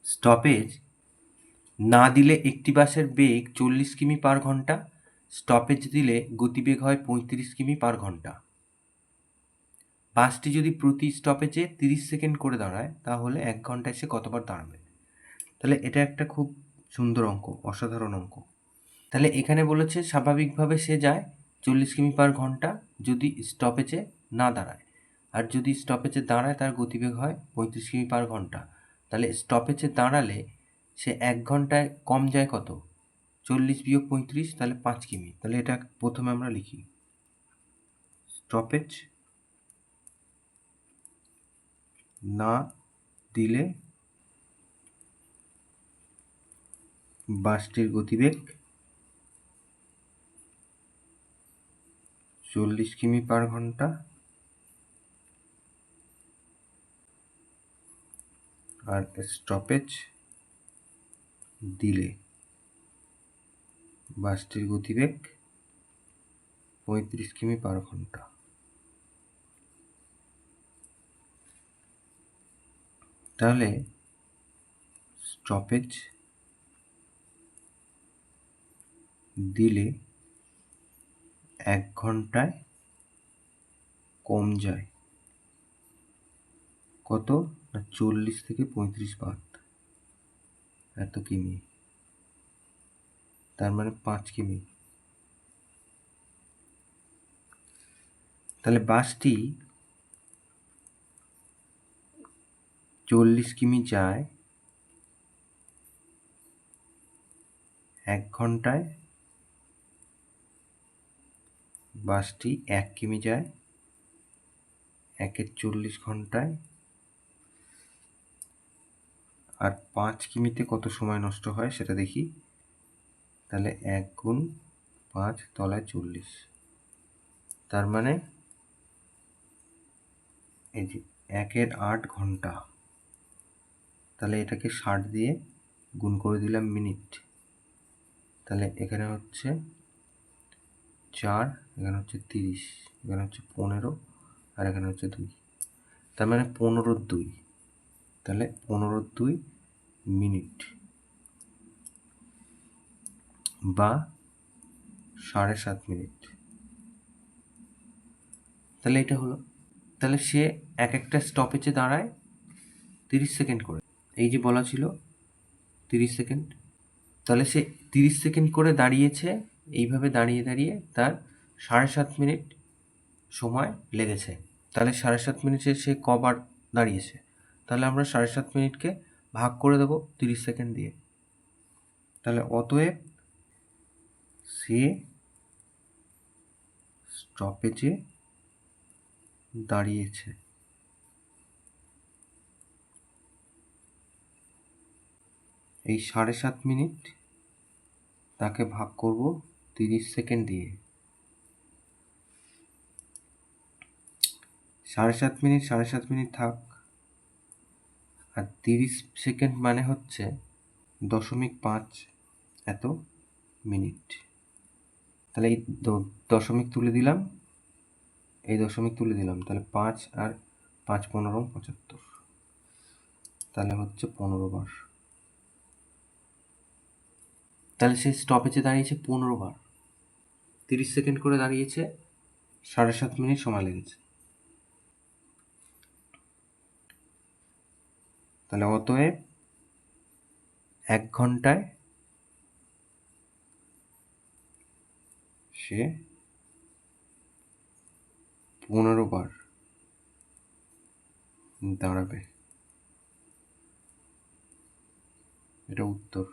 Stoppage না দিলে একটি বাসের বেগ 40 কিমি/ঘন্টা, স্টপেজ দিলে গতিবেগ হয় 35 কিমি/ঘন্টা। বাসটি যদি প্রতি স্টপেজে 30 সেকেন্ড করে দাঁড়ায় তাহলে 1 ঘন্টায় সে কতবার দাঁড়াবে? তাহলে এটা একটা খুব সুন্দর অঙ্ক, অসাধারণ অঙ্ক। তাহলে এখানে বলেছে স্বাভাবিকভাবে সে যায় 40 কিমি/ঘন্টা যদি স্টপেজে না দাঁড়ায়, আর যদি স্টপেজে দাঁড়ায় তার গতিবেগ হয় 35 কিমি/ঘন্টা। তাহলে স্টপেজে দাঁড়ালে সে 1 ঘন্টায় কম যায় কত? 40 বিয়োগ 35, তাহলে 5 কিমি। তাহলে এটা প্রথমে আমরা লিখি, স্টপেজ না দিলে বাসটির গতিবেগ 40 কিমি/ঘন্টা আর স্টপেজ দিলে বাসটির গতিবেগ 35 কিমি/ঘন্টা। তাহলে স্টপেজ দিলে 1 ঘন্টায় কম যায় কত? না 40 থেকে 35 বাদ, এত কিমি, তার মানে 5 কিমি। তাহলে বাসটি 40 কিমি যায় 1 ঘন্টায়, বাসটি 1 কিমি যায় 1-এর 40 ঘন্টায়, আর 5 কিমিতে কত সময় নষ্ট হয় সেটা দেখি। তাহলে 1 গুণ 5 তলায় 40, তার মানে এই যে 1-এর 8 ঘন্টা। তাহলে এটাকে 60 দিয়ে গুণ করে দিলাম মিনিট। তাহলে এখানে হচ্ছে 4, এখানে হচ্ছে 30, এখানে হচ্ছে 15, আর এখানে হচ্ছে 2, তার মানে 15-2। তাহলে 15-2 মিনিট বা 7.5 মিনিট। তাহলে এটা হলো, তাহলে সে এক একটা স্টপেজে দাঁড়ায় 30 সেকেন্ড করে। এই যে বলা ছিল 30 সেকেন্ড, তাহলে সে 30 সেকেন্ড করে দাঁড়িয়েছে। এইভাবে দাঁড়িয়ে দাঁড়িয়ে তার 7.5 মিনিট সময় লেগেছে। তাহলে 7.5 মিনিটে সে কবার দাঁড়িয়েছে? তাহলে আমরা 7.5 মিনিটকে ভাগ করে দেবো 30 সেকেন্ড দিয়ে। তাহলে অতএব সে স্টপেজে দাঁড়িয়েছে। এই 7.5 মিনিট তাকে ভাগ করব 30 সেকেন্ড দিয়ে। 7.5 মিনিট থাক, আর 30 সেকেন্ড মানে হচ্ছে 0.5 এত মিনিট। তাহলে এই দশমিক তুলে দিলাম, এই দশমিক তুলে দিলাম, তাহলে 5 আর 5 15 75, তাহলে হচ্ছে 15 বার। তাহলে সে স্টপেজে দাঁড়িয়েছে 15 বার, 30 সেকেন্ড করে দাঁড়িয়েছে, 7.5 মিনিট সময় লেগেছে। তাহলে অতএব 1 ঘন্টায় সে 15 বার দাঁড়াবে। এটা উত্তর।